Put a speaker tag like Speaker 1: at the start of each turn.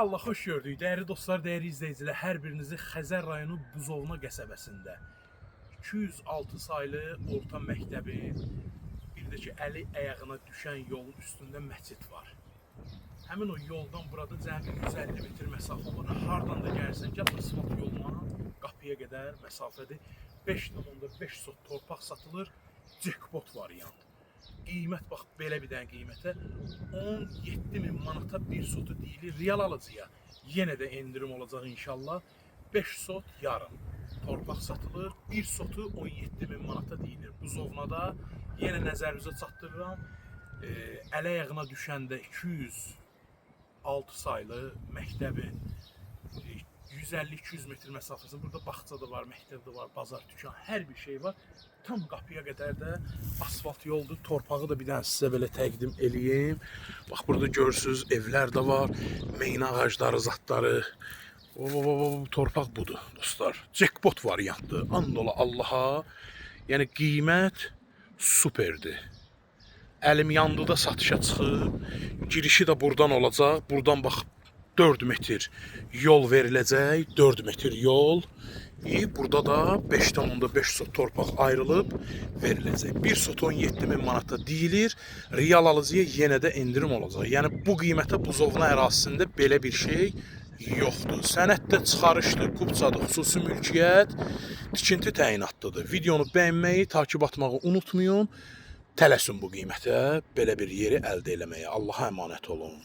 Speaker 1: Allah xoş gördük. Dəyərli dostlar, dəyərli izləyicilər, hər birinizi Xəzər rayonu Buzovna qəsəbəsində 206 saylı orta məktəbin, bir də ki, əli ayağına düşən yolun üstündə məscid var. Həmin o yoldan burada cəmi 150 metr məsafə var. Hardan da gəlsən, gəl asfalt yoluna, qapıya qədər məsafədir. 5,5 sot torpaq satılır, jackpot variant. Qiymət bax belə bir dənə qiymətə 17.000 manata bir sotu deyilir. Real alıcıya yenə də endirim olacaq inşallah. 5 sot yarım torpaq satılır. Bir sotu 17.000 manata deyilir. Buzovnada yenə nəzərinizə çatdırıram. Əl ayağına düşəndə 206 saylı məktəbin 150-200 metr məsafəsində burada bağça da var, məktəb də var, bazar, dükan, hər bir şey var. Tam qapıya qədər də asfalt yoldur. Torpağı da bir dənə sizə belə təqdim eləyim. Bax burada görürsünüz, evlər də var, meyna ağacları, zatları. Torpaq budur dostlar. Jackpot variantdır. And ola Allaha. Yəni qiymət superdir. Əlim yandı da satışa çıxıb. Girişi də buradan olacaq. Buradan bax 4 metr yol veriləcək. 4 metr yol. Burada da 5,5 sot torpaq ayrılıb veriləcək. 1 sot 17.000 manata deyilir. Real alıcıya yenə də endirim olacaq. Yəni bu qiymətə Buzovna ərazisində belə bir şey yoxdur. Sənəddə çıxarışdır, kupçadır, xüsusi mülkiyyət, tikinti təyinatlıdır. Videonu bəyənməyi, takib atmağı unutmayın. Tələsin bu qiymətə belə bir yeri əldə eləməyə. Allaha əmanət olun.